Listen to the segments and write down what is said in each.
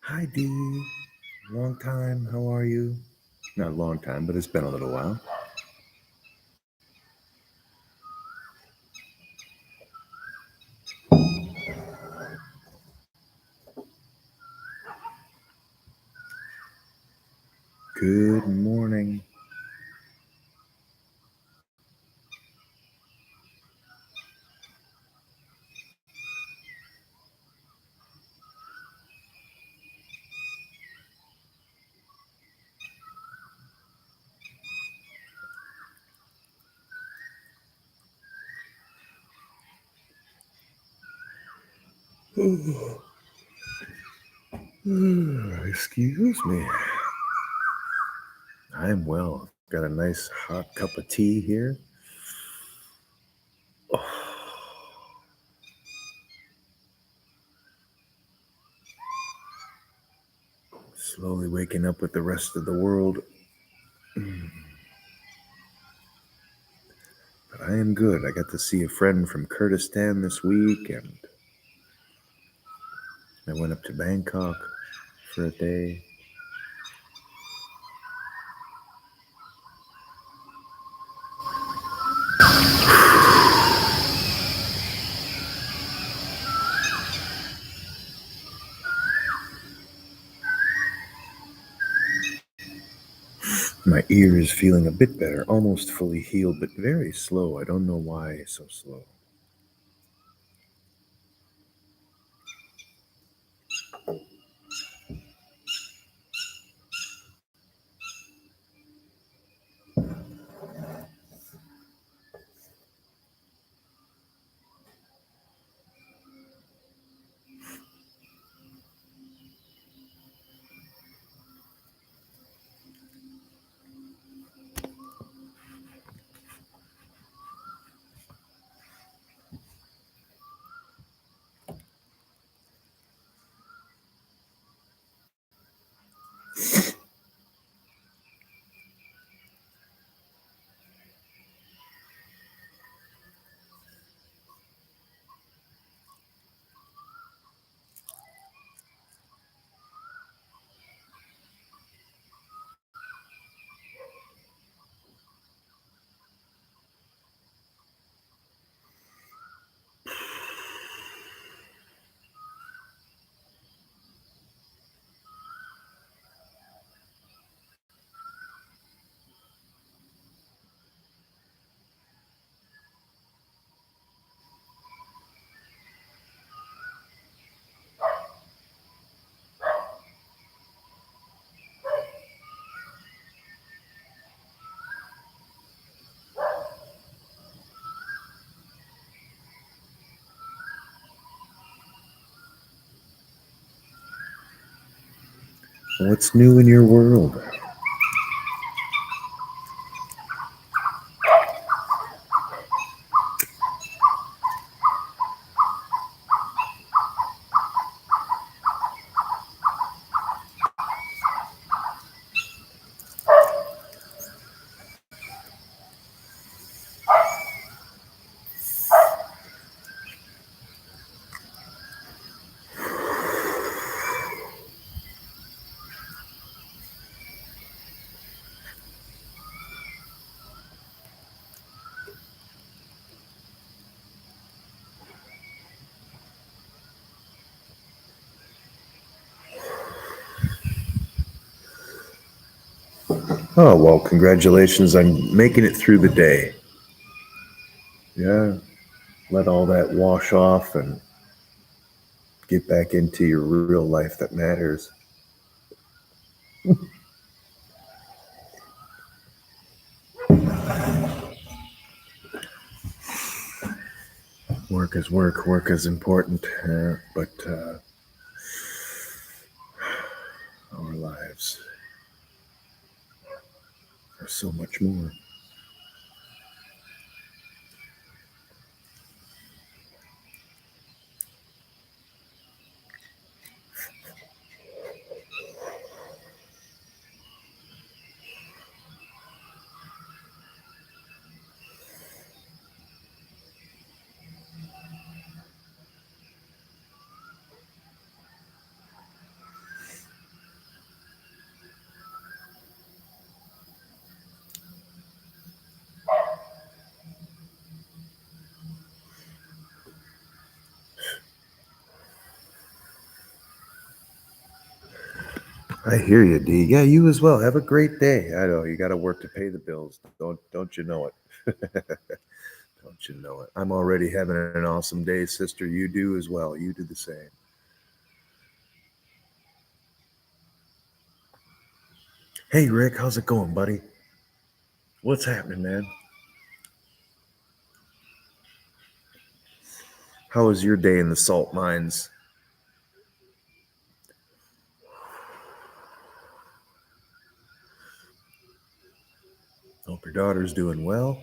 Hi, Dee. Long time. How are you? Not a long time, but it's been a little while. Good morning. Excuse me. I'm well. Got a nice hot cup of tea here. Slowly waking up with the rest of the world. But I am good. I got to see a friend from Kurdistan this week, and I went up to Bangkok for a day. My ear is feeling a bit better, almost fully healed, but very slow. I don't know why it's so slow. What's new in your world? Oh, well, congratulations on making it through the day. Yeah, let all that wash off and get back into your real life that matters. Work is work, work is important, but our lives are so much more. I hear you, D. Yeah, you as well. Have a great day. I know you got to work to pay the bills. Don't you know it? Don't you know it? I'm already having an awesome day, sister. You do as well. You do the same. Hey, Rick, how's it going, buddy? What's happening, man? How was your day in the salt mines? Hope your daughter's doing well.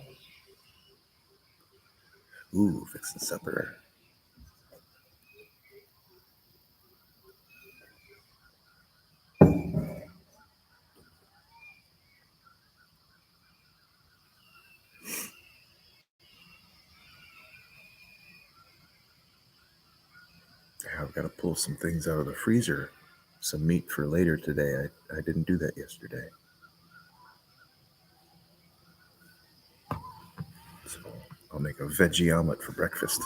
Ooh, fixing supper. Yeah, I've got to pull some things out of the freezer. Some meat for later today. I didn't do that yesterday. So I'll make a veggie omelet for breakfast.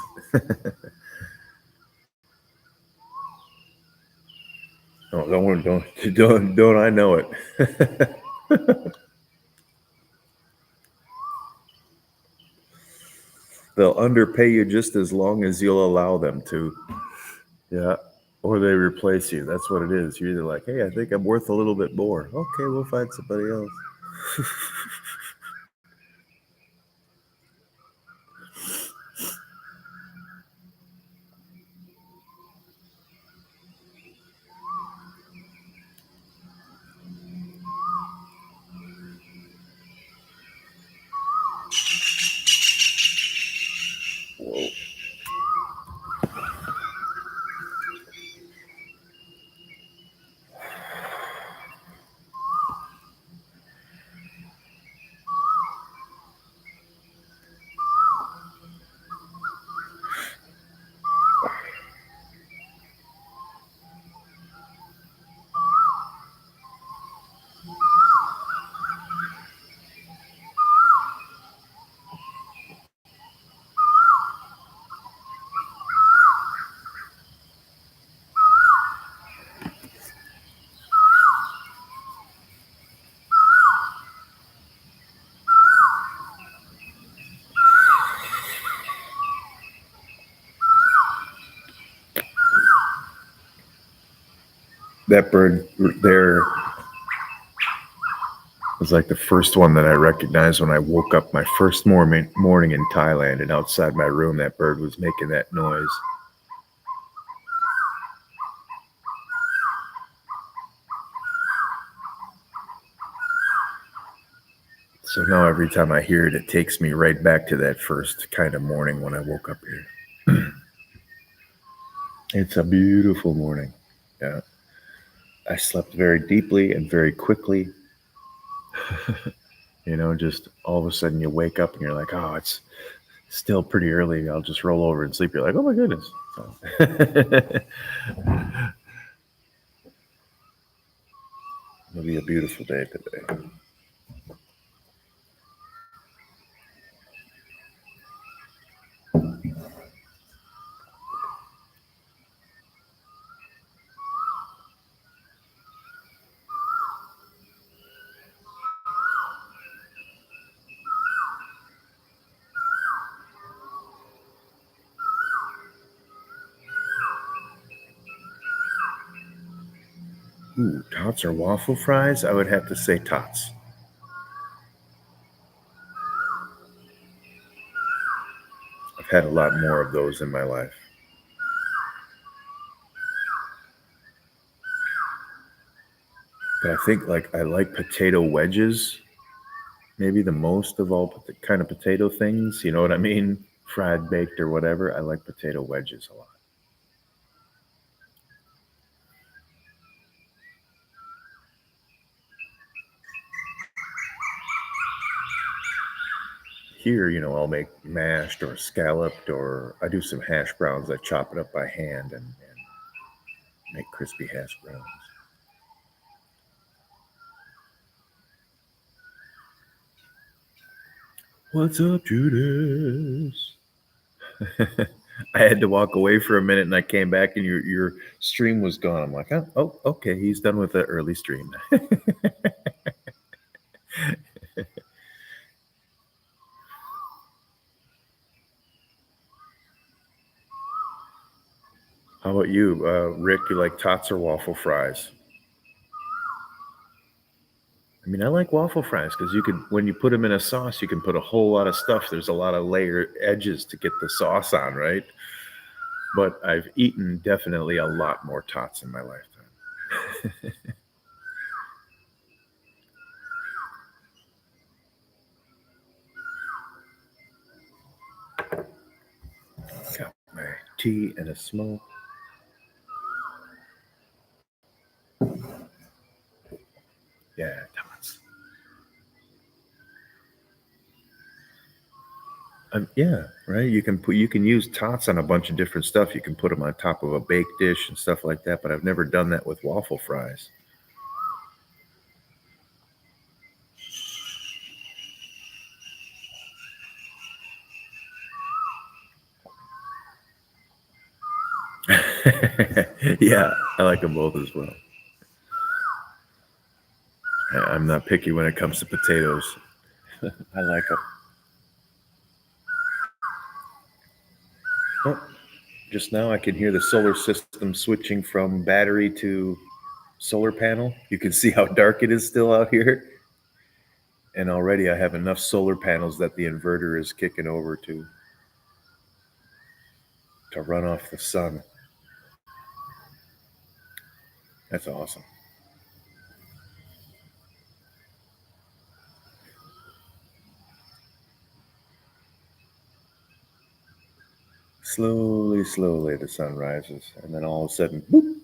Oh, don't I know it? They'll underpay you just as long as you'll allow them to. Yeah. Or they replace you. That's what it is. You're either like, hey, I think I'm worth a little bit more. Okay, we'll find somebody else. Whoa. That bird there was like the first one that I recognized when I woke up my first morning in Thailand, and outside my room, that bird was making that noise. So now every time I hear it, it takes me right back to that first kind of morning when I woke up here. It's a beautiful morning. Yeah. I slept very deeply and very quickly. Just all of a sudden you wake up and you're like, oh, it's still pretty early. I'll just roll over and sleep. You're like, oh my goodness. So. It'll be a beautiful day today. Ooh, tots or waffle fries? I would have to say tots. I've had a lot more of those in my life. But I think I like potato wedges, maybe the most of all kind of potato things. You know what I mean? Fried, baked, or whatever. I like potato wedges a lot. Here, I'll make mashed or scalloped, or I do some hash browns. I chop it up by hand and make crispy hash browns. What's up, Judas? I had to walk away for a minute, and I came back, and your stream was gone. I'm like, oh, okay, he's done with the early stream. How about you, Rick? You like tots or waffle fries? I mean, I like waffle fries because when you put them in a sauce, you can put a whole lot of stuff. There's a lot of layer edges to get the sauce on, right? But I've eaten definitely a lot more tots in my lifetime. Got my tea and a smoke. Yeah, tots. Yeah, right. You can use tots on a bunch of different stuff. You can put them on top of a baked dish and stuff like that. But I've never done that with waffle fries. Yeah, I like them both as well. I'm not picky when it comes to potatoes. I like them. Oh, just now I can hear the solar system switching from battery to solar panel. You can see how dark it is still out here. And already I have enough solar panels that the inverter is kicking over to run off the sun. That's awesome. Slowly, slowly the sun rises, and then all of a sudden, boop.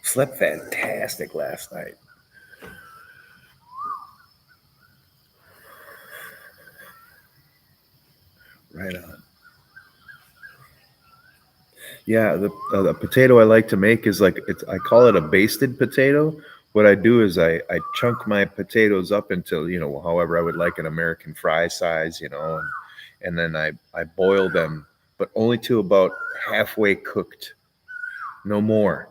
Slept fantastic last night. Right on. Yeah, the potato I like to make is like I call it a basted potato. What I do is I chunk my potatoes up until however I would like an American fry size, and then I boil them, but only to about halfway cooked, no more.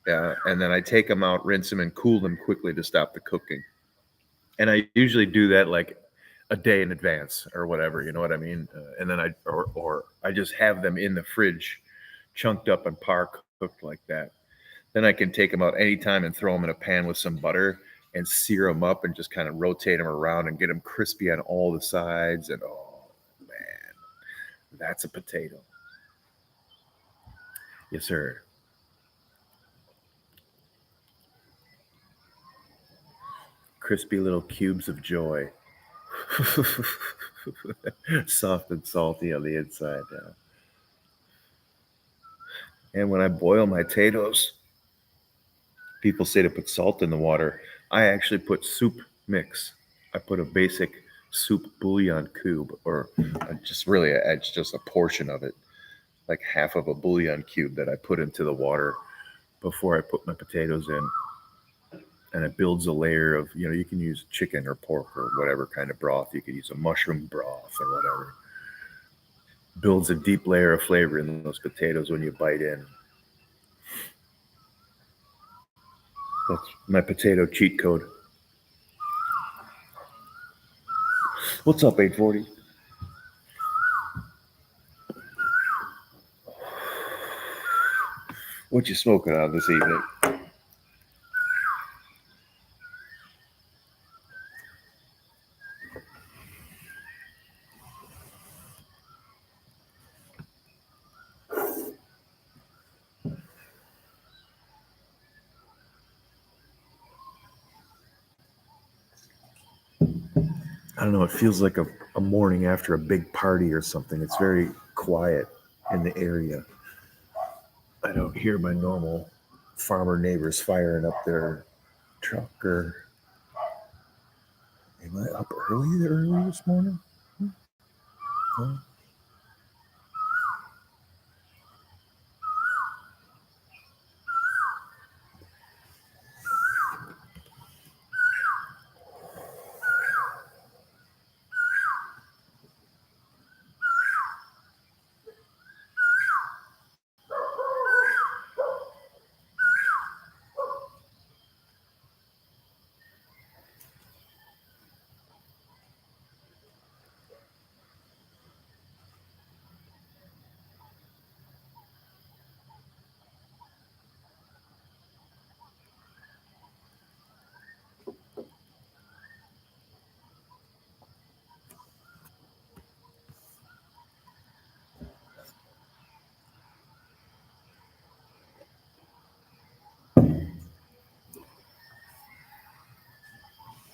Yeah, and then I take them out, rinse them, and cool them quickly to stop the cooking. And I usually do that like a day in advance or whatever, you know what I mean? And then or I just have them in the fridge, chunked up and par cooked like that. Then I can take them out anytime and throw them in a pan with some butter and sear them up and just kind of rotate them around and get them crispy on all the sides. And oh man, that's a potato. Yes, sir. Crispy little cubes of joy. Soft and salty on the inside. And when I boil my potatoes, people say to put salt in the water. I actually put soup mix. I put a basic soup bouillon cube, or just really, it's just a portion of it, like half of a bouillon cube that I put into the water before I put my potatoes in. And it builds a layer of, you can use chicken or pork or whatever kind of broth. You could use a mushroom broth or whatever. Builds a deep layer of flavor in those potatoes when you bite in. That's my potato cheat code. What's up, 840? What you smoking on this evening? I don't know. It feels like a morning after a big party or something. It's very quiet in the area. I don't hear my normal farmer neighbors firing up their truck or. Am I up early this morning? Huh?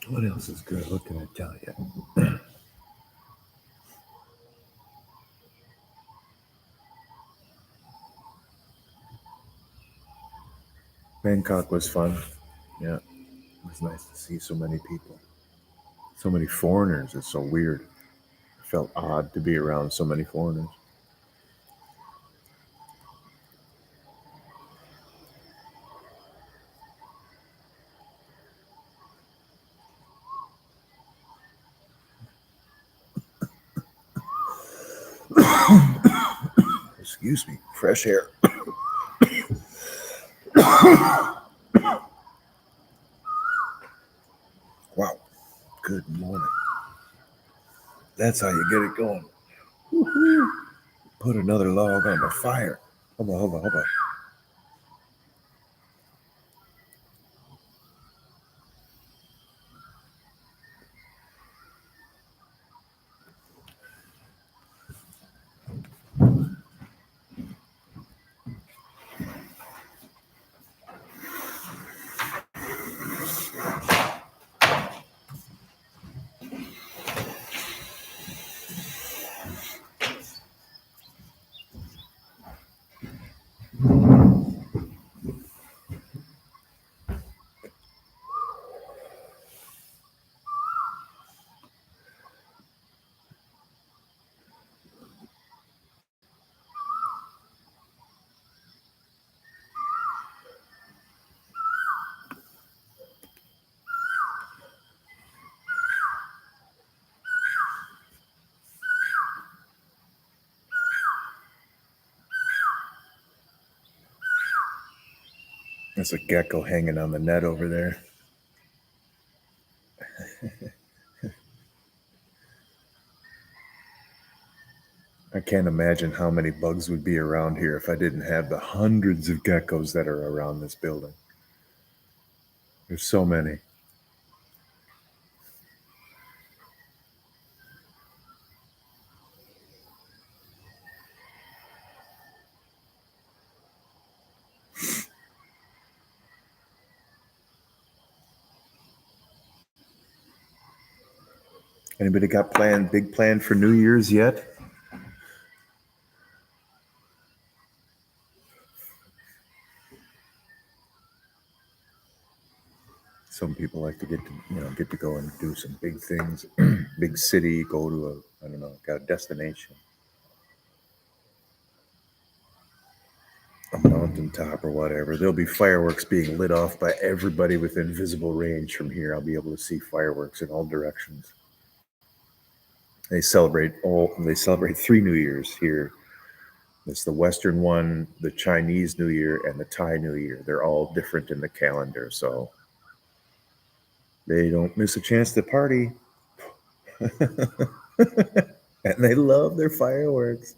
What else is good? What can I tell you? Bangkok was fun. Yeah, it was nice to see so many people. So many foreigners. It's so weird. It felt odd to be around so many foreigners. Excuse me. Fresh air. Wow. Good morning. That's how you get it going. Woo-hoo. Put another log on the fire. Hold on. There's a gecko hanging on the net over there. I can't imagine how many bugs would be around here if I didn't have the hundreds of geckos that are around this building. There's so many. Anybody got big plan for New Year's yet? Some people like to get to go and do some big things, big city, go to got a destination, a mountaintop or whatever. There'll be fireworks being lit off by everybody within visible range from here. I'll be able to see fireworks in all directions. They celebrate 3 New Years here. It's the Western one, the Chinese New Year, and the Thai New Year. They're all different in the calendar, so they don't miss a chance to party. And they love their fireworks.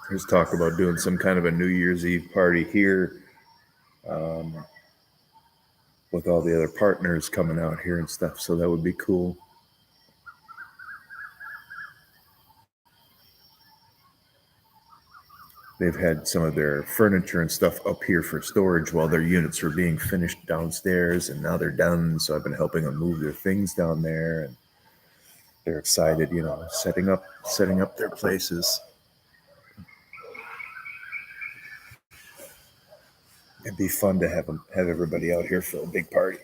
There's talk about doing some kind of a New Year's Eve party here, with all the other partners coming out here and stuff. So that would be cool. They've had some of their furniture and stuff up here for storage while their units were being finished downstairs, and now they're done. So I've been helping them move their things down there, and they're excited, setting up their places. It'd be fun to have everybody out here for a big party.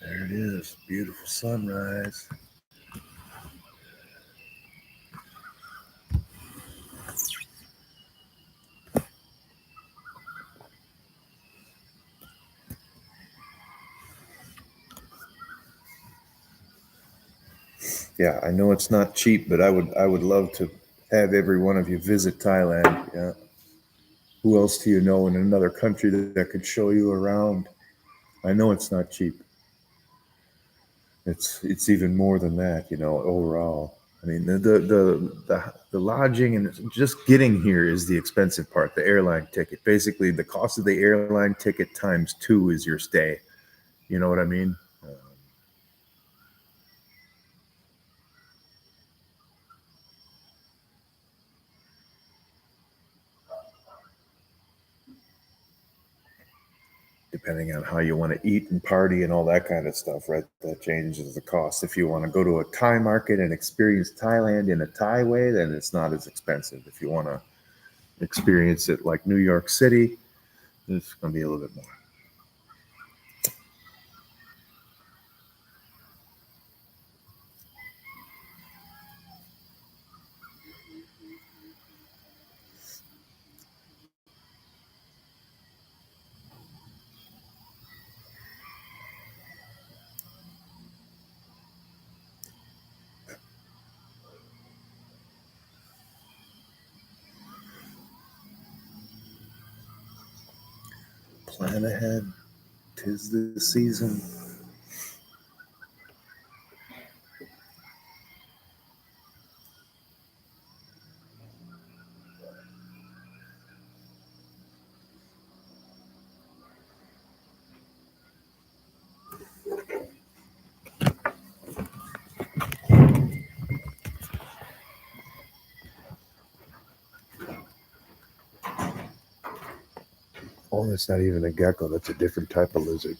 There it is, beautiful sunrise. Yeah, I know it's not cheap, but I would love to have every one of you visit Thailand. Yeah. Who else do you know in another country that could show you around? I know it's not cheap. It's even more than that, overall. I mean, the lodging and just getting here is the expensive part. The airline ticket, basically, the cost of the airline ticket times two is your stay. You know what I mean? Depending on how you want to eat and party and all that kind of stuff, right? That changes the cost. If you want to go to a Thai market and experience Thailand in a Thai way, then it's not as expensive. If you want to experience it like New York City, it's going to be a little bit more. Plan ahead. 'Tis the season. Oh, that's not even a gecko. That's a different type of lizard.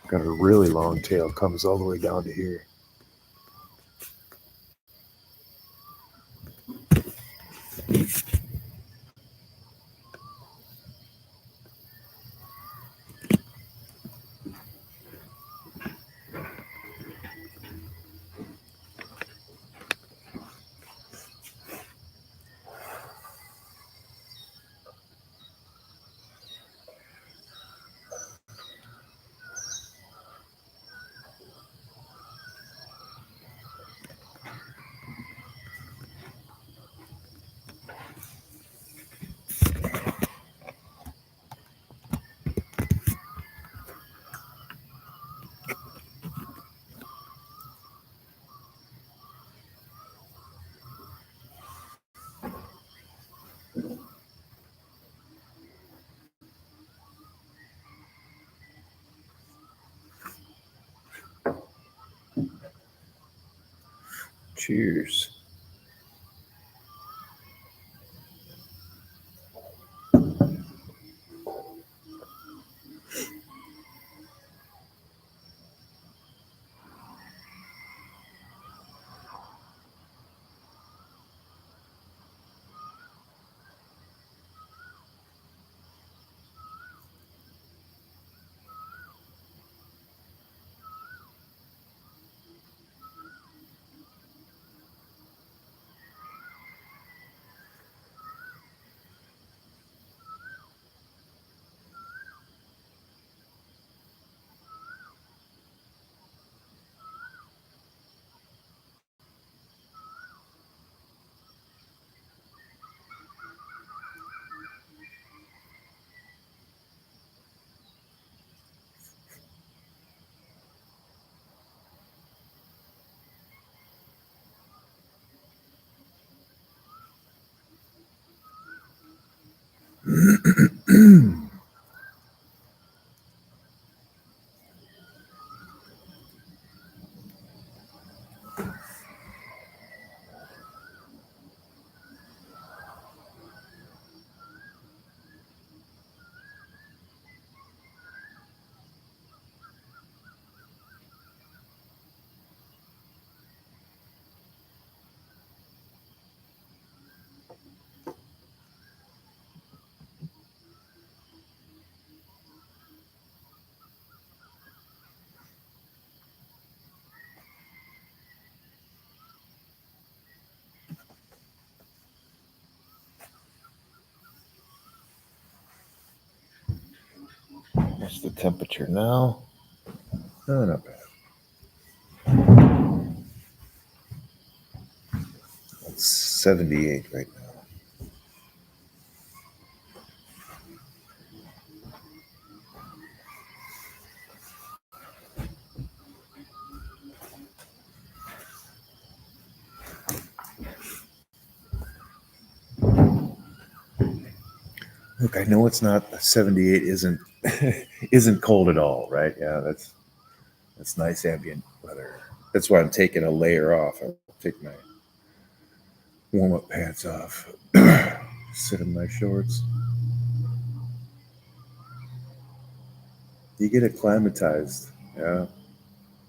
Got a really long tail. Comes all the way down to here. Cheers. What's the temperature now? Oh, not bad. It's 78 right now. Look, I know it's not 78 isn't cold at all, right? Yeah, that's nice ambient weather. That's why I'm taking a layer off. I'll take my warm-up pants off. Sit in my shorts. You get acclimatized. Yeah.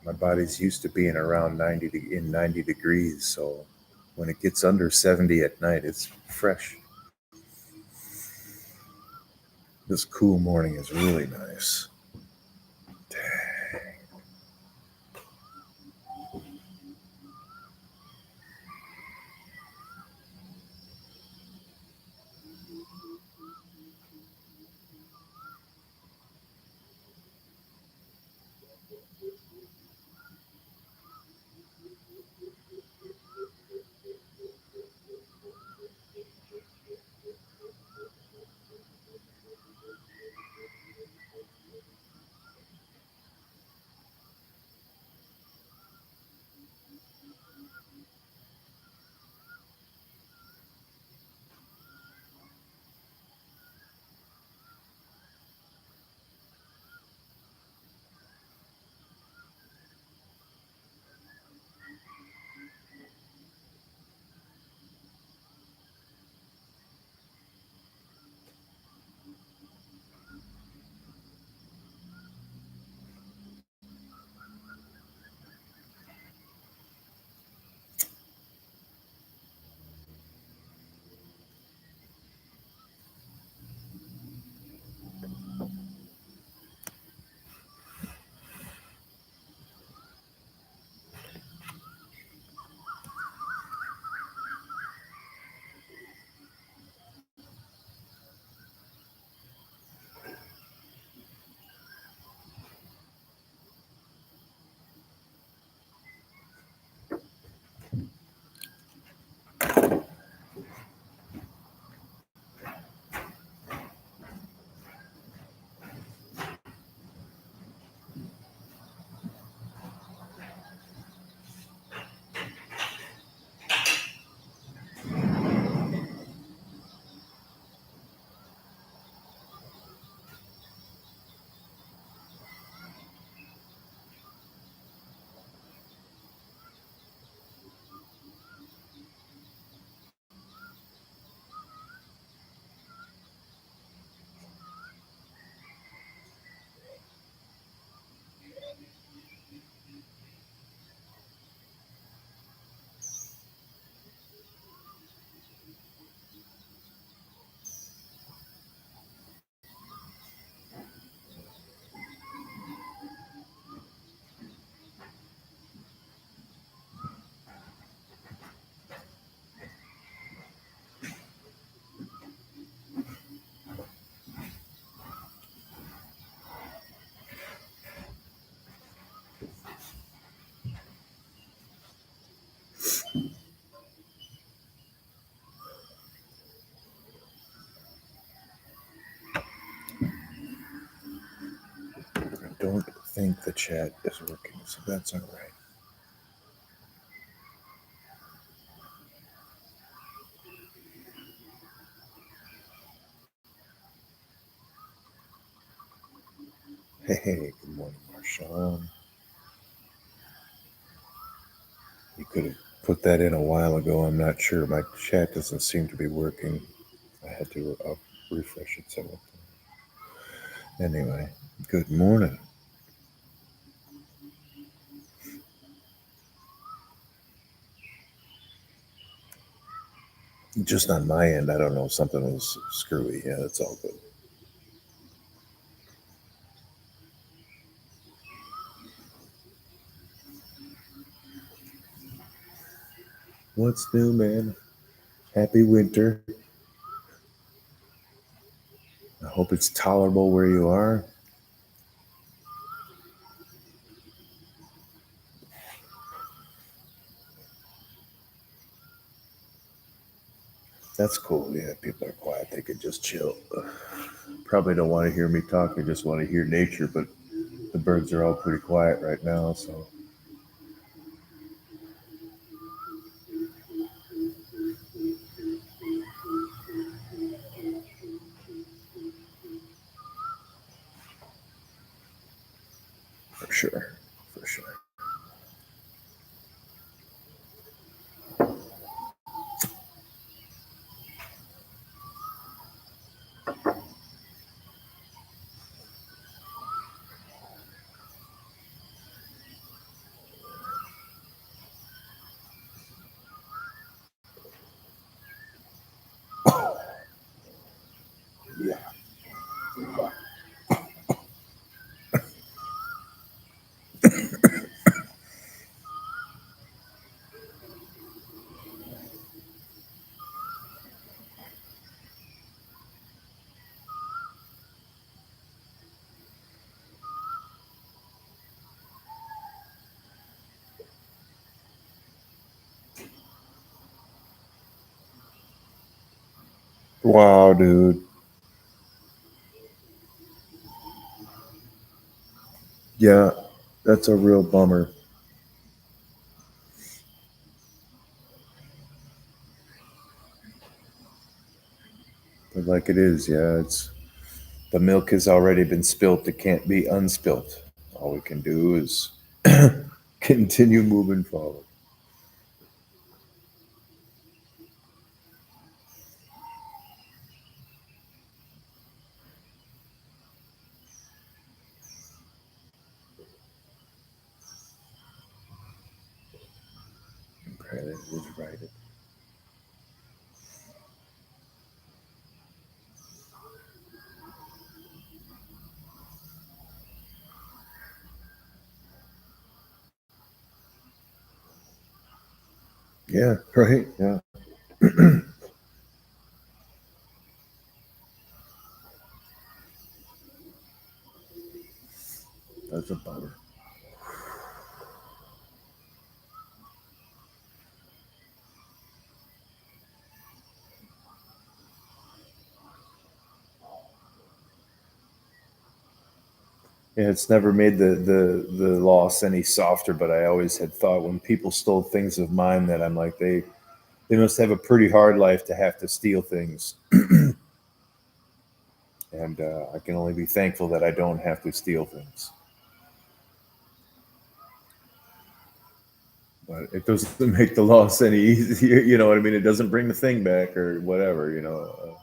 My body's used to being around 90 degrees, so when it gets under 70 at night, it's fresh. This cool morning is really nice. I don't think the chat is working, so that's all right. Hey, good morning, Marshawn. You could have put that in a while ago. I'm not sure. My chat doesn't seem to be working. I had to refresh it several times. Anyway, good morning. Just on my end, I don't know. Something was screwy. Yeah, that's all good. What's new, man? Happy winter. I hope it's tolerable where you are. That's cool. Yeah, people are quiet. They could just chill. Probably don't want to hear me talk. They just want to hear nature. But the birds are all pretty quiet right now. So for sure, for sure. Yeah. Wow, dude. Yeah, that's a real bummer. But like it is, yeah. It's the milk has already been spilt. It can't be unspilt. All we can do is continue moving forward. Pray that it is right. Yeah, right. Yeah, that's a bummer. Yeah, it's never made the loss any softer, but I always had thought when people stole things of mine that I'm like they must have a pretty hard life to have to steal things, and I can only be thankful that I don't have to steal things. But it doesn't make the loss any easier. You know what I mean? It doesn't bring the thing back or whatever. You know.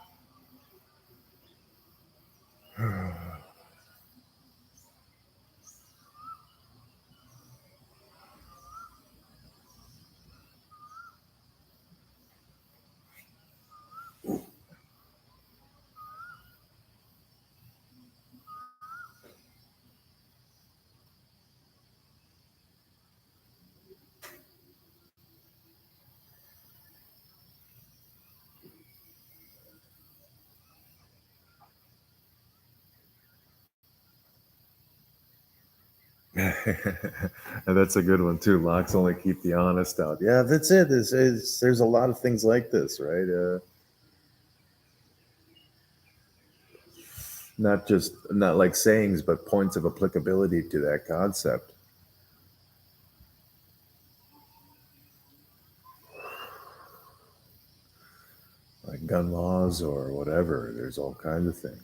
And that's a good one too. Locks only keep the honest out. Yeah, that's it. There's a lot of things like this, right? Not like sayings, but points of applicability to that concept, like gun laws or whatever. There's all kinds of things.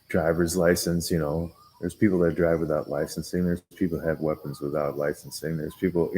Driver's license, there's people that drive without licensing. There's people that have weapons without licensing. There's people,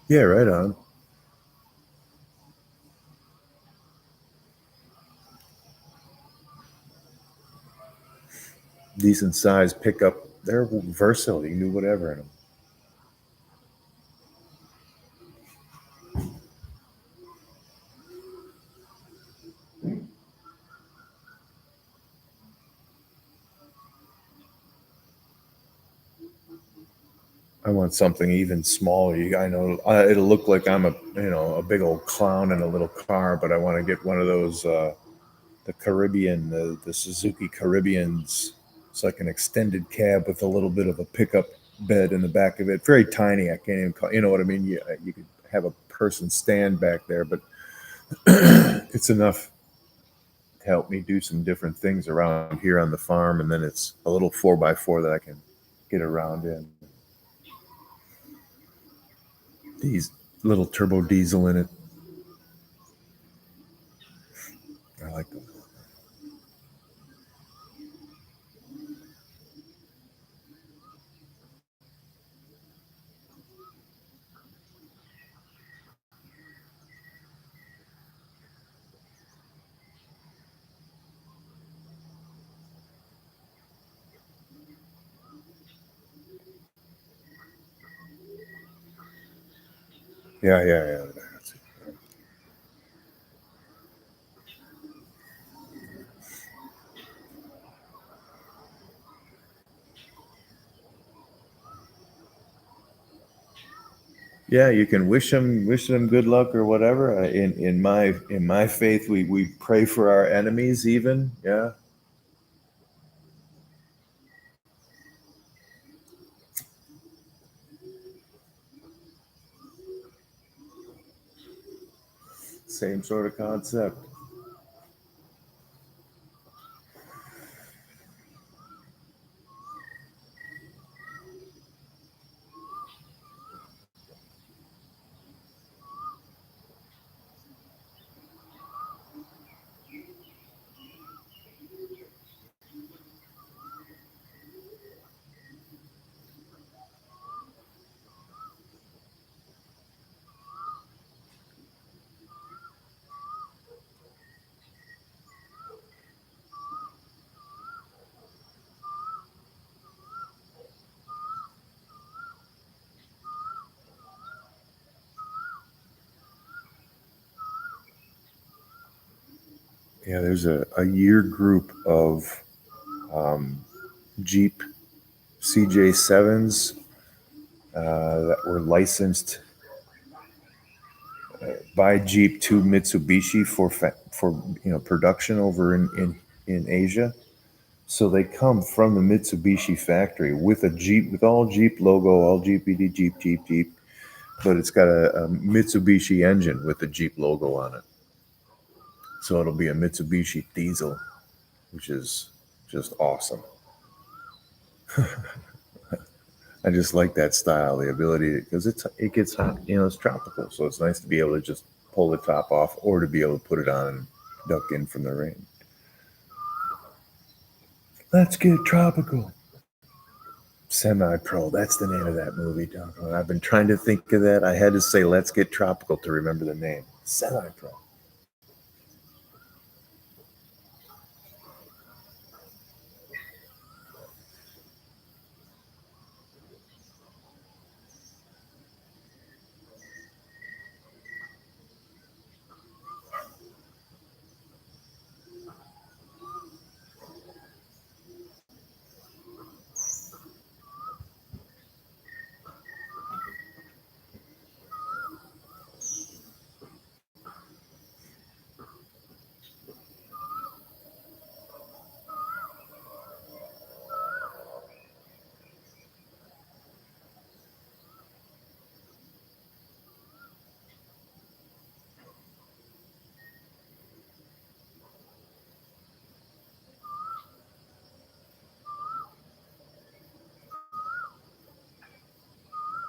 Yeah, right on. Decent size pickup. They're versatile. You can do whatever in them. I want something even smaller. I know it'll look like I'm a big old clown in a little car, but I want to get one of those the Caribbean, the Suzuki Caribbeans. It's like an extended cab with a little bit of a pickup bed in the back of it. Very tiny. I can't even call. You know what I mean? You could have a person stand back there, but it's enough to help me do some different things around here on the farm. And then it's a little 4x4 that I can get around in. These little turbo diesel in it. I like them. Yeah, yeah, yeah. Yeah, you can wish them good luck or whatever. In my faith, we pray for our enemies even. Yeah, same sort of concept. Yeah, there's a year group of um, Jeep CJ7s that were licensed by Jeep to Mitsubishi for production over in Asia. So they come from the Mitsubishi factory with a Jeep, with all Jeep logo, all GPD Jeep, but it's got a Mitsubishi engine with the Jeep logo on it. So it'll be a Mitsubishi diesel, which is just awesome. I just like that style, the ability because it gets hot, it's tropical, so it's nice to be able to just pull the top off or to be able to put it on and duck in from the rain. Let's get tropical. Semi Pro, that's the name of that movie, Doc. I've been trying to think of that. I had to say Let's Get Tropical to remember the name. Semi Pro.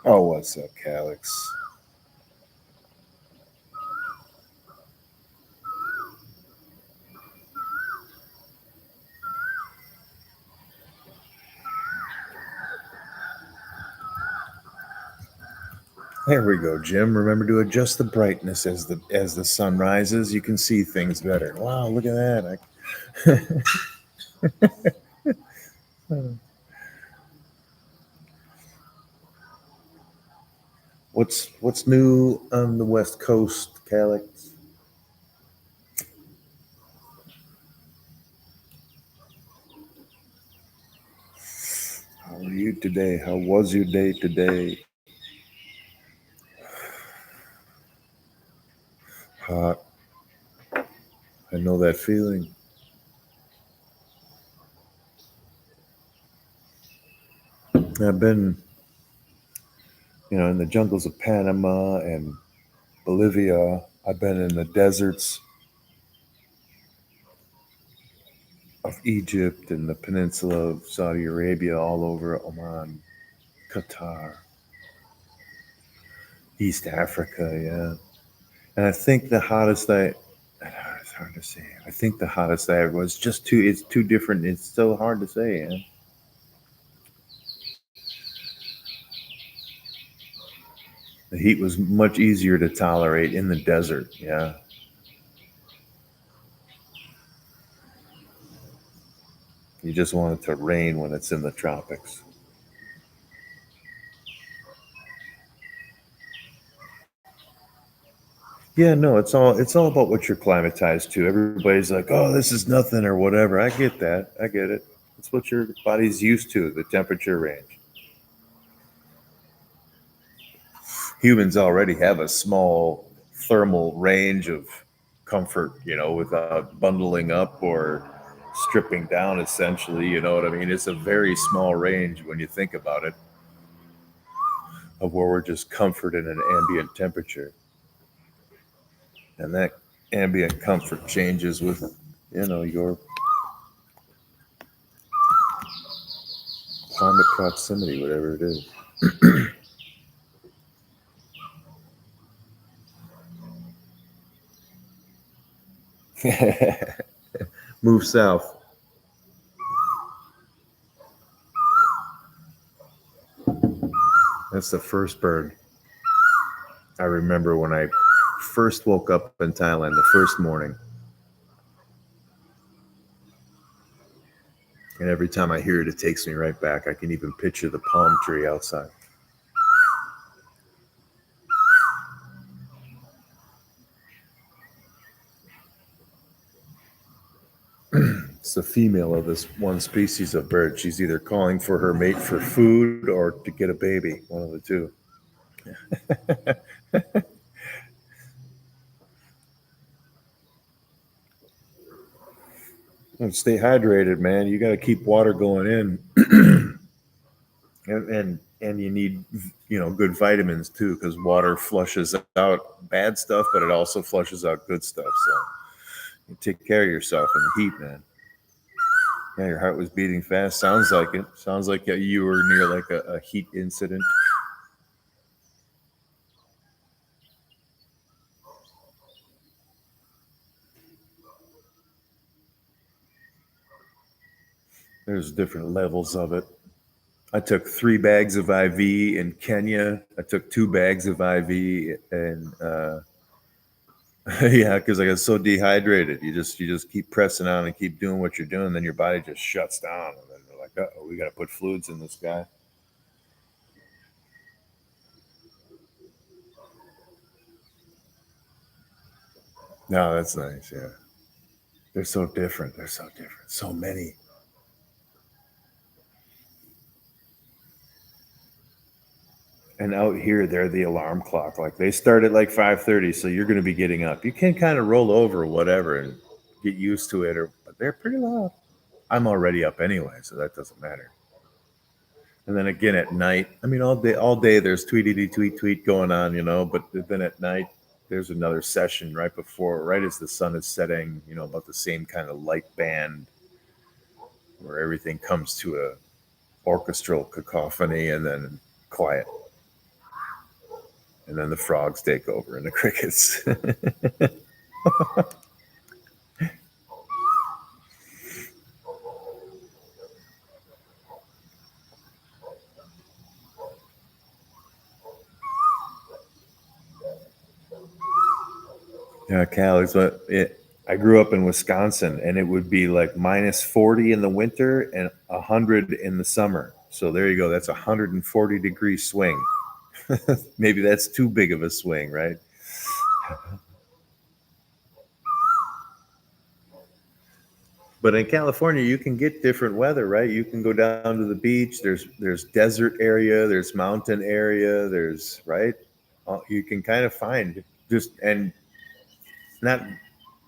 Oh, what's up, Calix? There we go, Jim. Remember to adjust the brightness as the sun rises. You can see things better. Wow, look at that. What's new on the West Coast, Calix? How are you today? How was your day today? Hot. I know that feeling. I've been, in the jungles of Panama and Bolivia. I've been in the deserts of Egypt and the peninsula of Saudi Arabia, all over Oman, Qatar, East Africa, yeah. And I think the hottest it's hard to say. I think the hottest I ever was just too, it's too different. It's so hard to say, yeah. The heat was much easier to tolerate in the desert, yeah. You just want it to rain when it's in the tropics. Yeah, no, it's all about what you're climatized to. Everybody's like, "Oh, this is nothing" or whatever. I get that. I get it. It's what your body's used to, the temperature range. Humans already have a small thermal range of comfort, without bundling up or stripping down essentially, you know what I mean? It's a very small range when you think about it of where we're just comforted in an ambient temperature. And that ambient comfort changes with, your climate proximity, whatever it is. Move south. That's the first bird. I remember when I first woke up in Thailand the first morning, and every time I hear it, it takes me right back. I can even picture the palm tree outside. It's the female of this one species of bird. She's either calling for her mate for food or to get a baby, one of the two. And stay hydrated, man. You got to keep water going in, and you need good vitamins too, because water flushes out bad stuff, but it also flushes out good stuff. So you take care of yourself in the heat, man. Yeah, your heart was beating fast. Sounds like it. Sounds like you were near like a heat incident. There's different levels of it. I took 3 bags of IV in Kenya. I took 2 bags of IV, and yeah, because I got so dehydrated. You just keep pressing on and keep doing what you're doing, then your body just shuts down, and then you're like, oh, we got to put fluids in this guy. No, that's nice. Yeah, they're so different. They're so different. So many. And out here, they're the alarm clock. Like they start at like 5:30, so you're going to be getting up. You can kind of roll over or whatever and get used to it, but they're pretty loud. I'm already up anyway, so that doesn't matter. And then again at night, I mean, all day there's tweetity tweet tweet going on, But then at night, there's another session right before, right as the sun is setting, about the same kind of light band where everything comes to a orchestral cacophony and then quiet, and then the frogs take over and the crickets. Yeah, Cal is what it. I grew up in Wisconsin, and it would be like -40 in the winter and 100 in the summer. So there you go. That's a 140-degree swing. Maybe that's too big of a swing, right? But in California, you can get different weather, right? You can go down to the beach. There's desert area, there's mountain area, there's right. You can kind of find just and not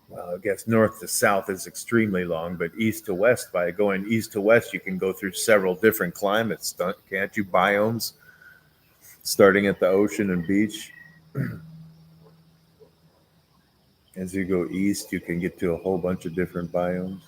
well, I guess north to south is extremely long, but east to west, by going east to west, you can go through several different climates, can't you? Biomes, starting at the ocean and beach. As you go east, you can get to a whole bunch of different biomes.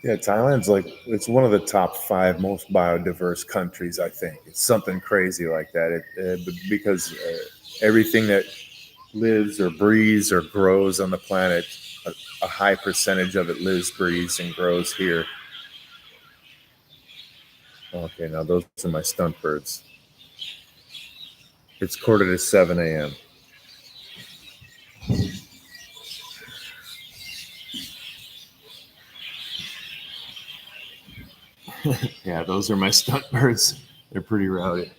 Yeah, Thailand's like it's one of the top five most biodiverse countries. I think it's something crazy like that. Because everything that lives or breathes or grows on the planet, a high percentage of it lives, breathes, and grows here. Okay, now those are my stunt birds. It's 6:45 a.m. Yeah, those are my stunt birds. They're pretty rowdy.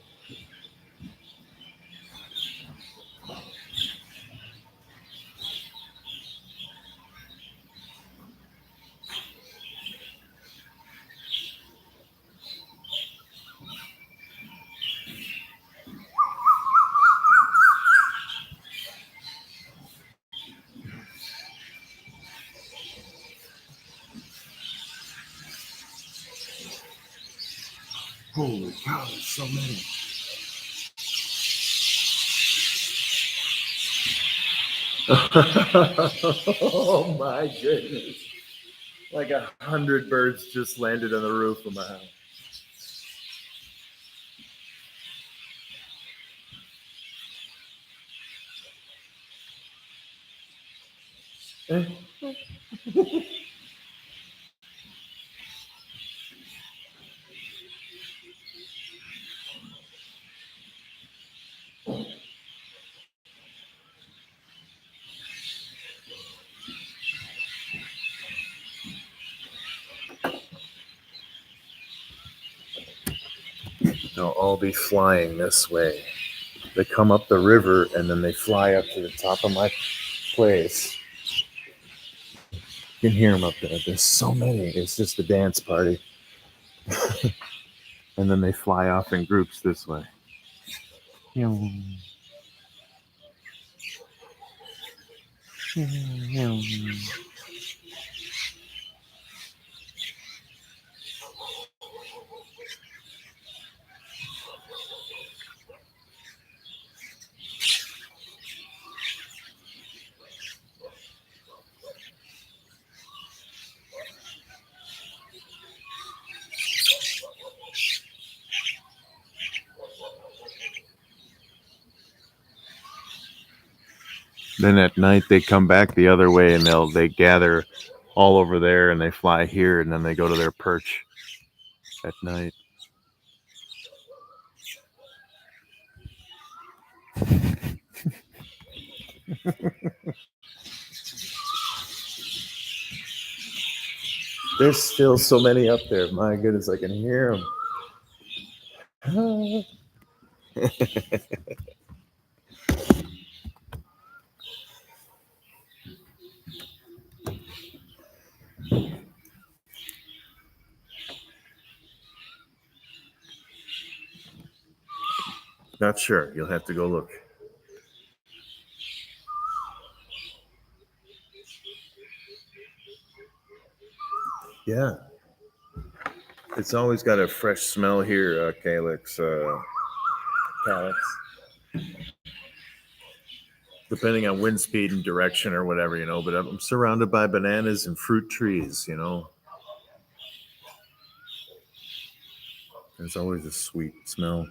Holy cow, there's so many. Oh my goodness. Like 100 birds just landed on the roof of my house. They'll all be flying this way. They come up the river and then they fly up to the top of my place. You can hear them up there. There's so many. It's just a dance party. And then they fly off in groups this way. Then at night they come back the other way and they gather all over there and they fly here and then they go to their perch at night. There's still so many up there. My goodness, I can hear them. Not sure. You'll have to go look. Yeah. It's always got a fresh smell here, Calyx. Calyx. depending on wind speed and direction or whatever, you know. But I'm surrounded by bananas and fruit trees, you know. There's always a sweet smell.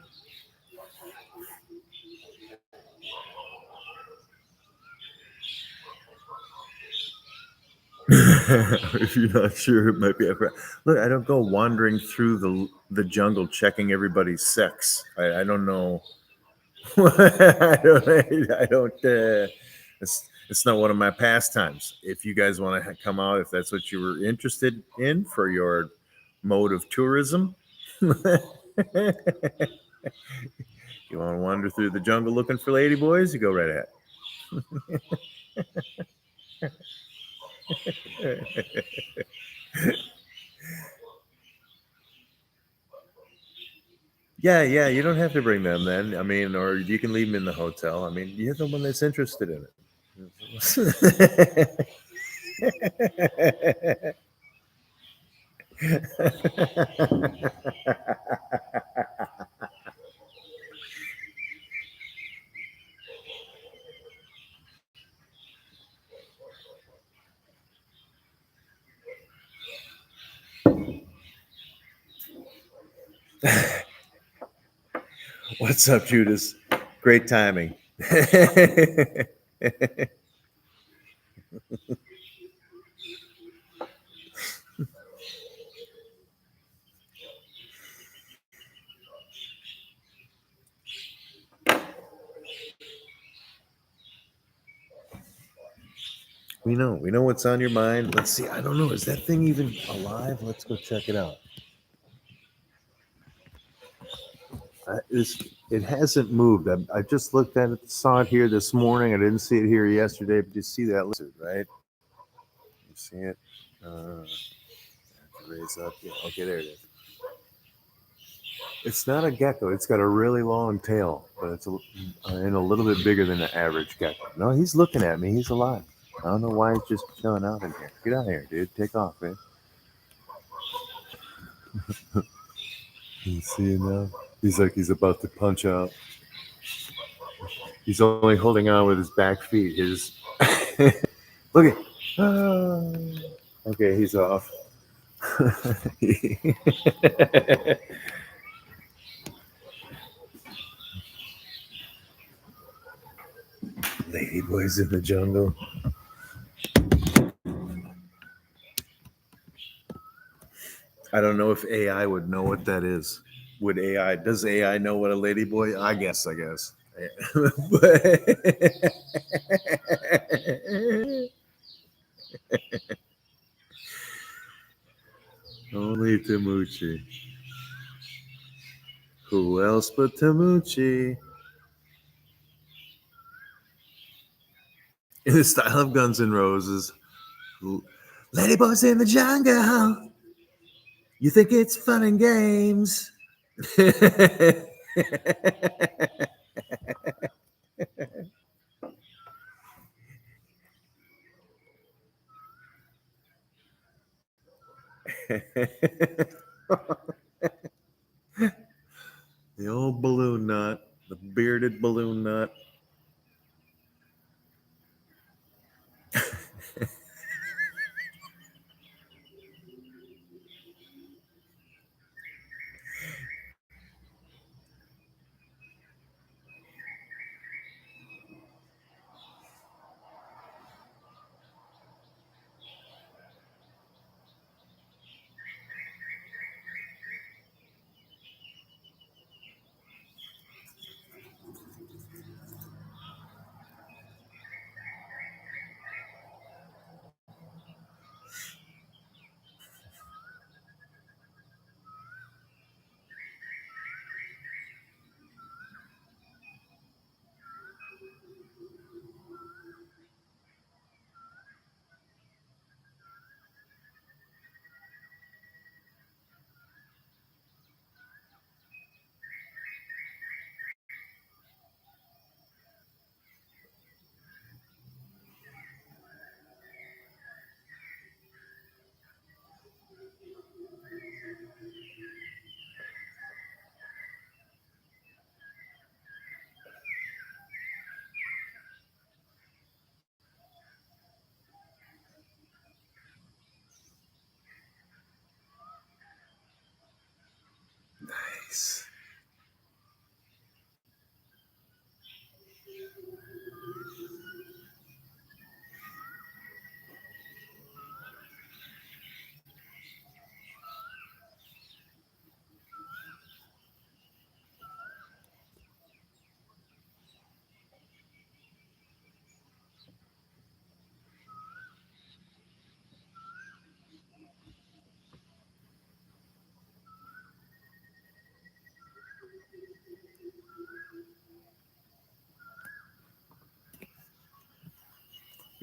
If you're not sure, it might be a look. I don't go wandering through the jungle checking everybody's sex. I don't know. I don't. It's not one of my pastimes. If you guys want to come out, if that's what you were interested in for your mode of tourism, you want to wander through the jungle looking for ladyboys, you go right ahead. Yeah. You don't have to bring them then. I mean, or you can leave them in the hotel. I mean, you're the one that's interested in it. What's up, Judas? Great timing. We know what's on your mind. Let's see. I don't know. Is that thing even alive? Let's go check it out. It hasn't moved. I just looked at it, saw it here this morning. I didn't see it here yesterday. But you see that lizard, right? You see it? Raise up. Yeah. Okay, there it is. It's not a gecko. It's got a really long tail, but it's and a little bit bigger than the average gecko. No, he's looking at me. He's alive. I don't know why he's just chilling out in here. Get out of here, dude. Take off, man. You see him now? He's like he's about to punch out. He's only holding on with his back feet. His look at. Okay, he's off. Ladyboys in the jungle. I don't know if AI would know what that is. Does AI know what a ladyboy? I guess. But only Tamuchi. Who else but Tamuchi? In the style of Guns N' Roses. Ladyboys in the jungle. You think it's fun and games. The old balloon nut, the bearded balloon nut.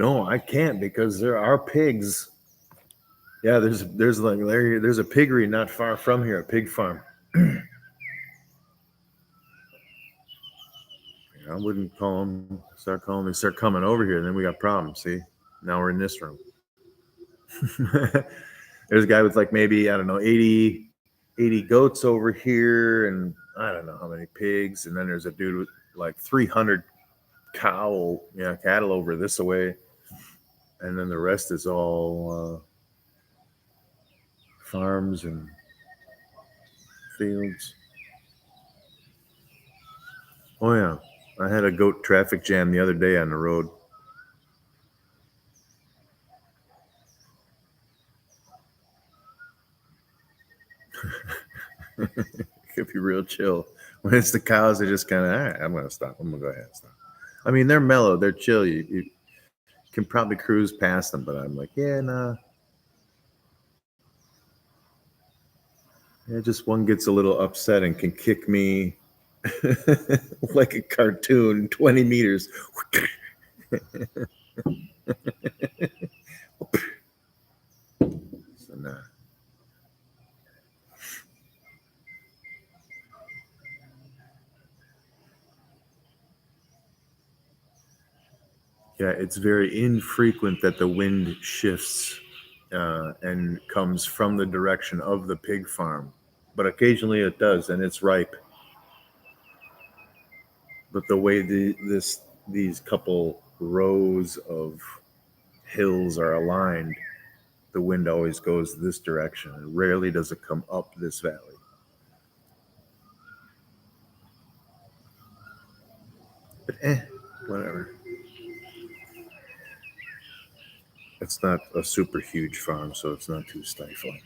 No, I can't because there are pigs. Yeah, there's a piggery not far from here, a pig farm. I wouldn't call them. Start calling me. Start coming over here. Then we got problems. See, now we're in this room. There's a guy with like maybe I don't know 80 goats over here, and I don't know how many pigs. And then there's a dude with like 300 cattle over this way, and then the rest is all farms and fields. Oh yeah, I had a goat traffic jam the other day on the road. It could be real chill. When it's the cows, they're just kind of, all right, I'm going to stop. I'm going to go ahead and stop. I mean, they're mellow. They're chill. You can probably cruise past them, but I'm like, yeah, nah. Yeah, just one gets a little upset and can kick me like a cartoon, 20 meters. So, nah. Yeah, it's very infrequent that the wind shifts and comes from the direction of the pig farm, but occasionally it does, and it's ripe. But the way these couple rows of hills are aligned, the wind always goes this direction. It rarely does it come up this valley. But whatever. It's not a super huge farm, so it's not too stifling.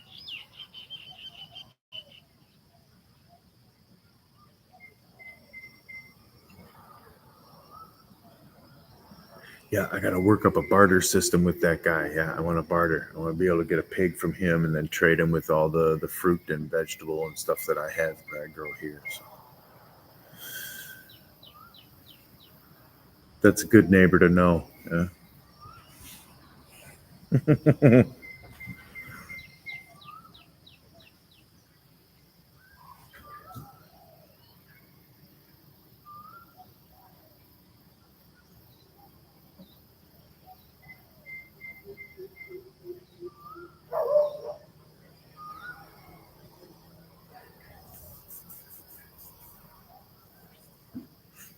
Yeah, I got to work up a barter system with that guy. Yeah, I want to barter. I want to be able to get a pig from him and then trade him with all the fruit and vegetable and stuff that I have that I grow here. So that's a good neighbor to know. Yeah.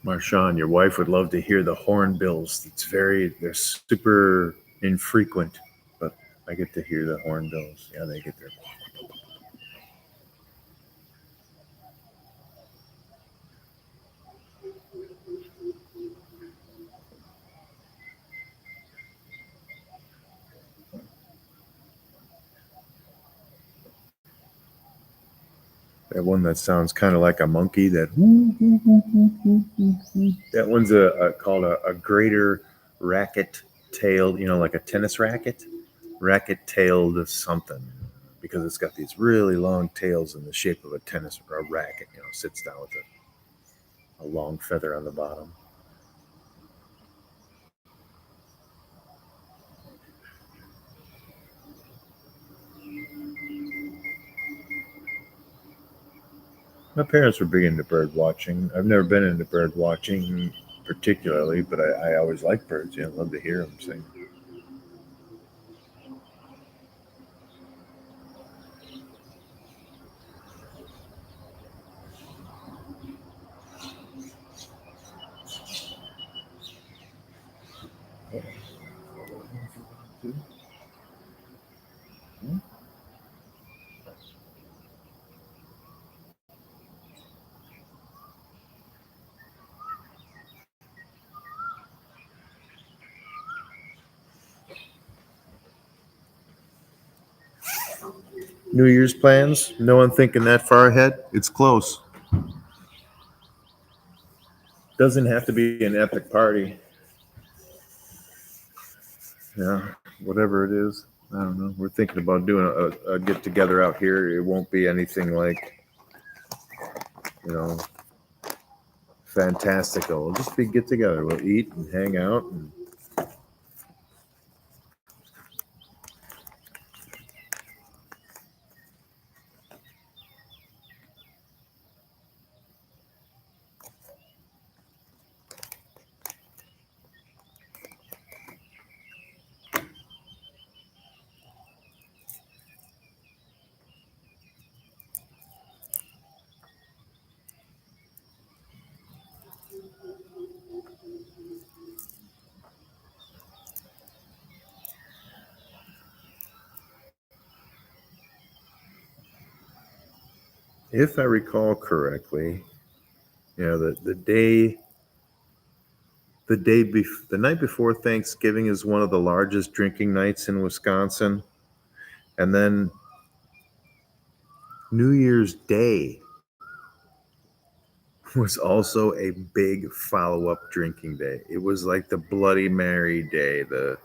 Marshawn, your wife would love to hear the hornbills. They're super infrequent, but I get to hear the hornbills. Yeah, they get their. That one that sounds kind of like a monkey. That one's called a greater racket tailed. Like a tennis racket, racket tailed something, because it's got these really long tails in the shape of a tennis or a racket. Sits down with a long feather on the bottom. My parents were big into bird watching. I've never been into bird watching particularly, but I always like birds. Love to hear them sing. New Year's plans? No one thinking that far ahead? It's close. Doesn't have to be an epic party. Yeah, whatever it is. I don't know. We're thinking about doing a get together out here. It won't be anything like, you know, fantastical. It'll just be get together. We'll eat and hang out and if I recall correctly, the night before Thanksgiving is one of the largest drinking nights in Wisconsin, and then New Year's Day was also a big follow-up drinking day. It was like the Bloody Mary day. The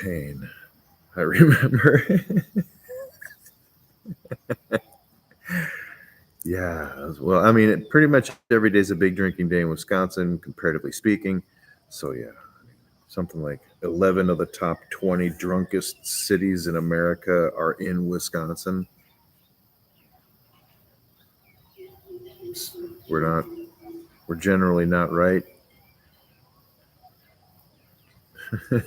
pain. I remember. Yeah, well, I mean, pretty much every day is a big drinking day in Wisconsin, comparatively speaking. So yeah, something like 11 of the top 20 drunkest cities in America are in Wisconsin. We're not. We're generally not right. Yeah.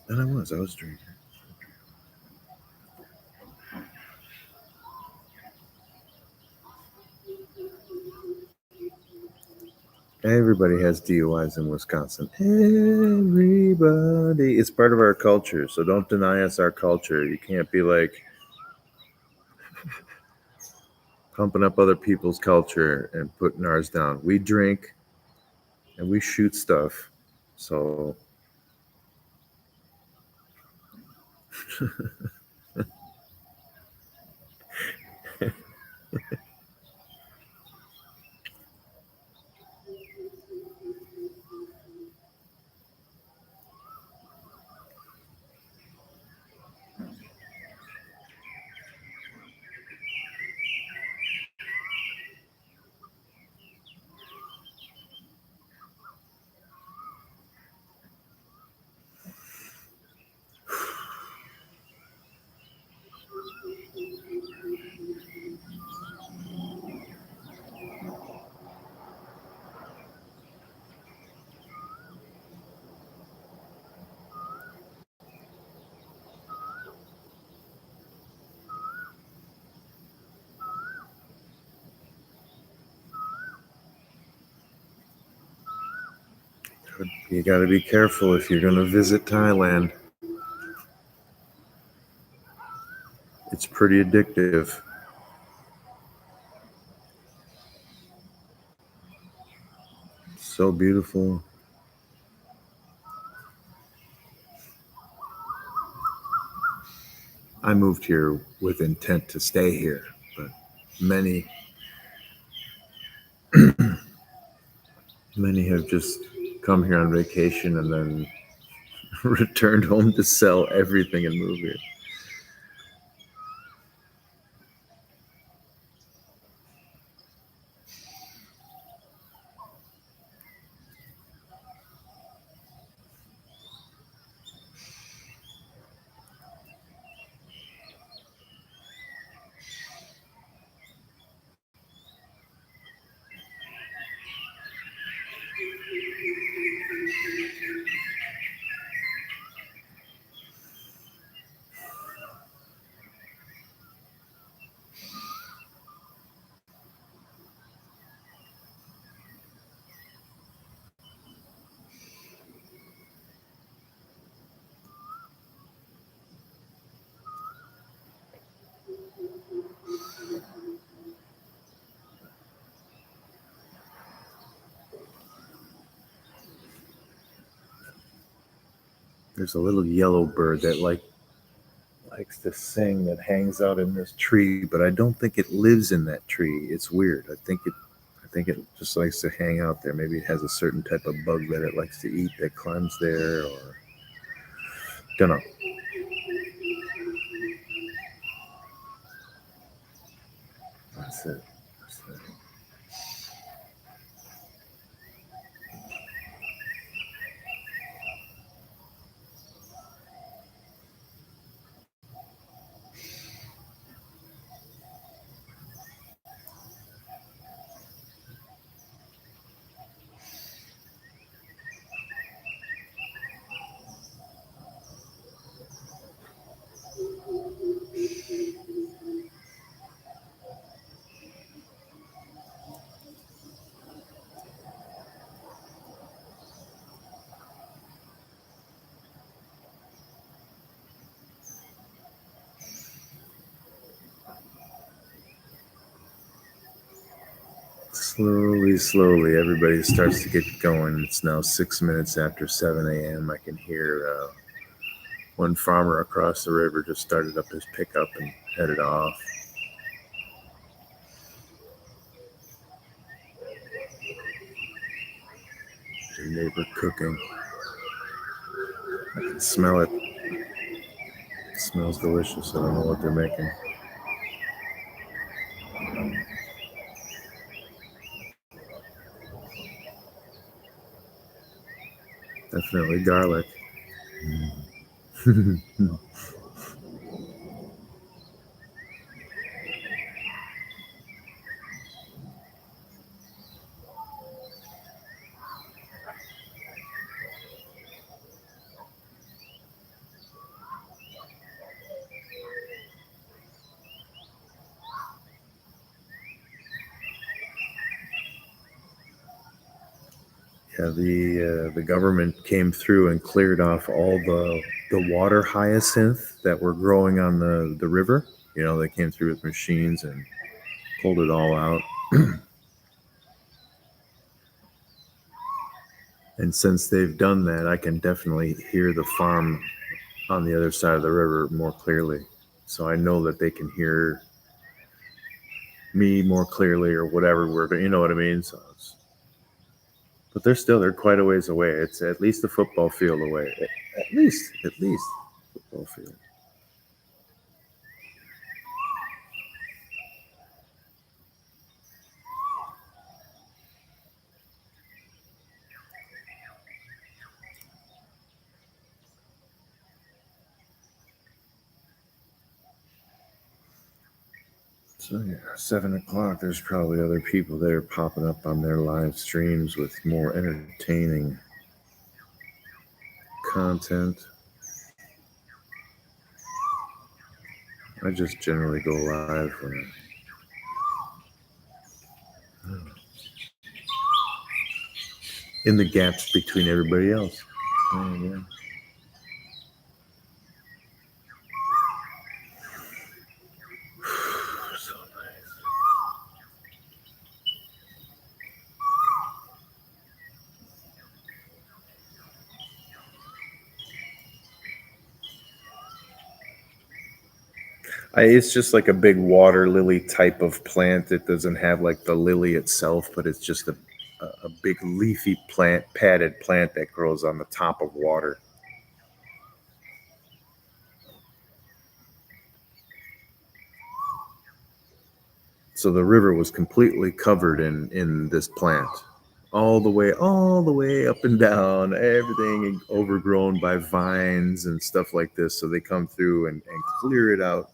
And I was drinking. Everybody has DUIs in Wisconsin. Everybody. It's part of our culture, so don't deny us our culture. You can't be like pumping up other people's culture and putting ours down. We drink and we shoot stuff. So you got to be careful if you're going to visit Thailand. It's pretty addictive. So beautiful. I moved here with intent to stay here, but many many have just come here on vacation and then returned home to sell everything and move here. There's a little yellow bird that likes to sing that hangs out in this tree, but I don't think it lives in that tree. It's weird. I think it just likes to hang out there. Maybe it has a certain type of bug that it likes to eat that climbs there, or don't know. That's it. That's it. Slowly, everybody starts to get going. It's now 6 minutes after 7 a.m. I can hear one farmer across the river just started up his pickup and headed off. Your neighbor cooking. I can smell it. It smells delicious. I don't know what they're making. Definitely garlic. Yeah, the government came through and cleared off all the water hyacinth that were growing on the river. You know, they came through with machines and pulled it all out. And since they've done that, I can definitely hear the farm on the other side of the river more clearly. So I know that they can hear me more clearly or whatever word, you know what I mean? So but they're quite a ways away. It's at least a football field away. At least football field. So yeah, 7 o'clock. There's probably other people there popping up on their live streams with more entertaining content. I just generally go live when in the gaps between everybody else. Oh, yeah. So nice. It's just like a big water lily type of plant. It doesn't have like the lily itself, but it's just a big leafy plant, padded plant that grows on the top of water. So the river was completely covered in this plant, all the way up and down, everything overgrown by vines and stuff like this. So they come through and clear it out,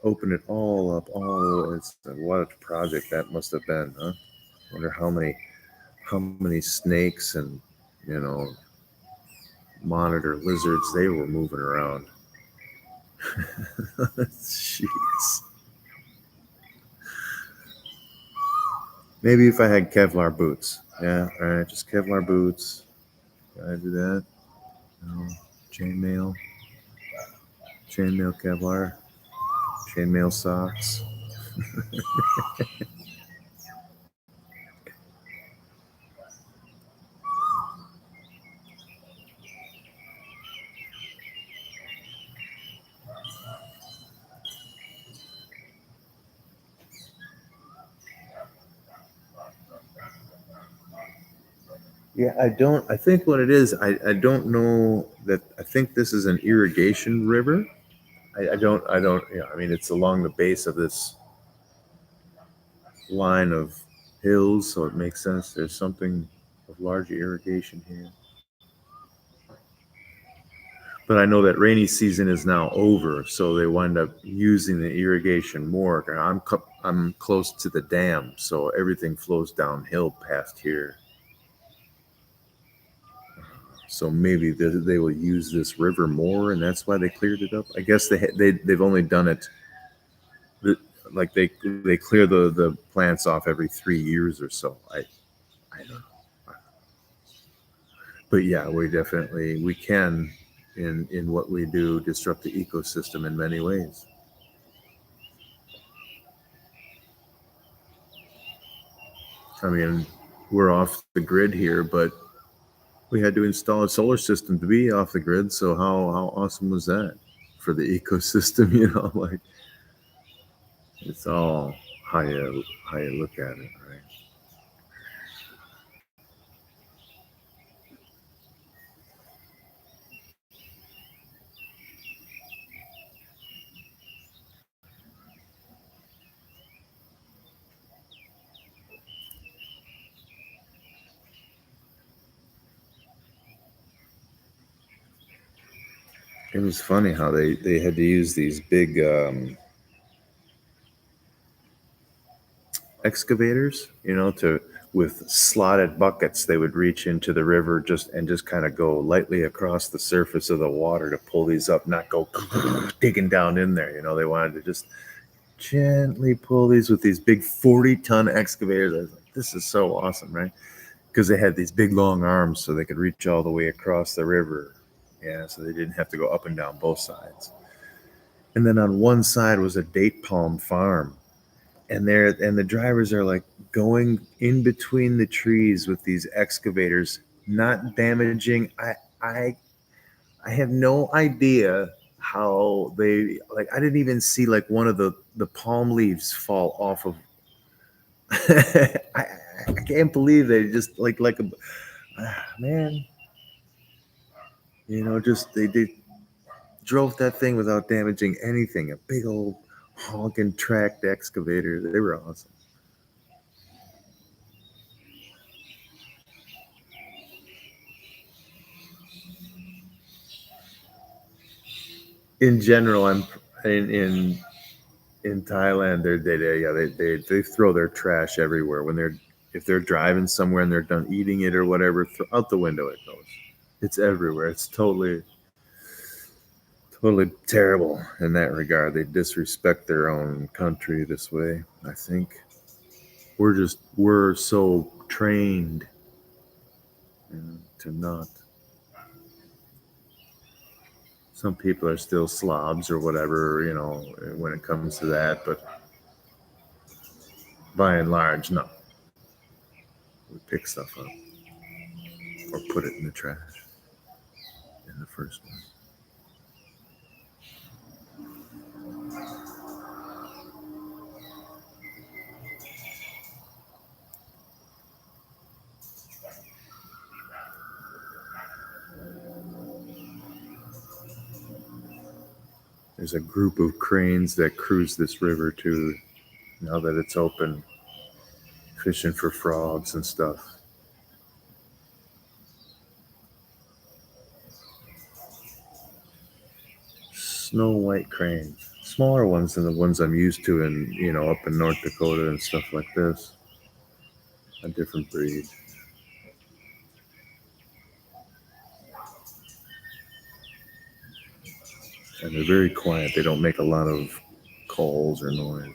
open it all up. Oh, what a project that must have been, huh? Wonder how many snakes and you know monitor lizards they were moving around. Jeez. Maybe if I had Kevlar boots. Yeah, all right, just Kevlar boots. Can I do that? No. Chainmail. Chainmail Kevlar. Chainmail socks. Yeah, I don't. I think what it is, I don't know that. I think this is an irrigation river. I don't. Yeah, I mean, it's along the base of this line of hills, so it makes sense. There's something of large irrigation here. But I know that rainy season is now over, so they wind up using the irrigation more. I'm close to the dam, so everything flows downhill past here. So maybe they will use this river more, and that's why they cleared it up. I guess they've only done it like they clear the plants off every 3 years or so. I don't know, but yeah, we can in what we do disrupt the ecosystem in many ways. I mean, we're off the grid here, but we had to install a solar system to be off the grid. So how awesome was that for the ecosystem? Like it's all how you look at it, right? It was funny how they had to use these big excavators, to with slotted buckets. They would reach into the river just kind of go lightly across the surface of the water to pull these up, not go digging down in there. They wanted to just gently pull these with these big 40-ton excavators. I was like, this is so awesome, right? Because they had these big long arms so they could reach all the way across the river. Yeah, so they didn't have to go up and down both sides. And then on one side was a date palm farm, and the drivers are like going in between the trees with these excavators, not damaging. I have no idea how they, like, I didn't even see like one of the palm leaves fall off of. I can't believe they just like a man, just they drove that thing without damaging anything. A big old honking tracked excavator. They were awesome. In general, I'm in Thailand. They throw their trash everywhere when they're if they're driving somewhere and they're done eating it or whatever. Out the window it goes. It's everywhere. It's totally terrible in that regard. They disrespect their own country this way. I think we're so trained, to not. Some people are still slobs or whatever, when it comes to that, but by and large, no. We pick stuff up or put it in the trash in the first place. There's a group of cranes that cruise this river too, now that it's open, fishing for frogs and stuff. Snow white cranes, smaller ones than the ones I'm used to in up in North Dakota and stuff like this. A different breed, and they're very quiet. They don't make a lot of calls or noise.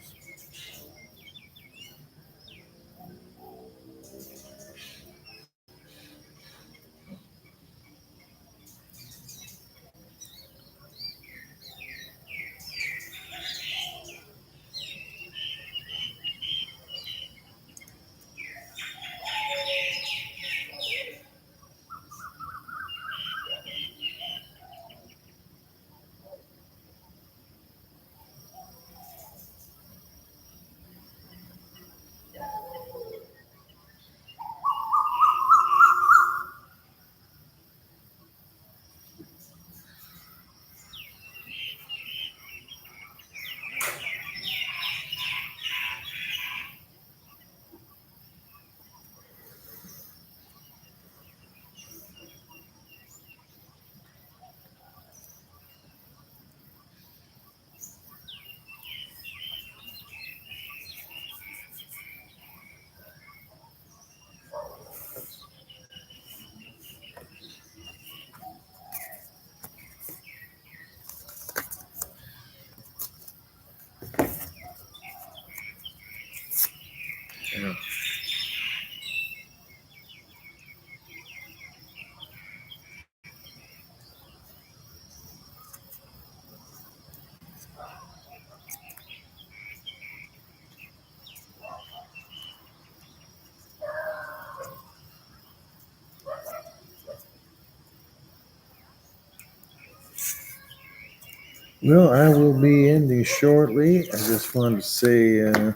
Well, I will be ending shortly. I just wanted to say I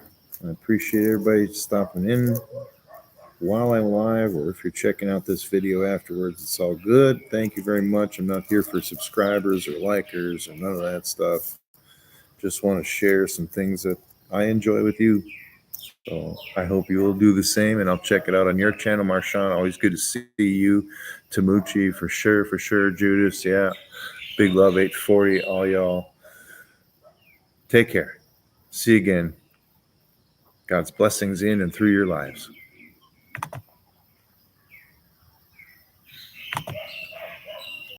appreciate everybody stopping in while I'm live, or if you're checking out this video afterwards, it's all good. Thank you very much. I'm not here for subscribers or likers or none of that stuff. Just want to share some things that I enjoy with you. So I hope you will do the same, and I'll check it out on your channel, Marshawn. Always good to see you. Tamuchi, for sure. Judas, yeah. Big love, 840, all y'all. Take care. See you again. God's blessings in and through your lives.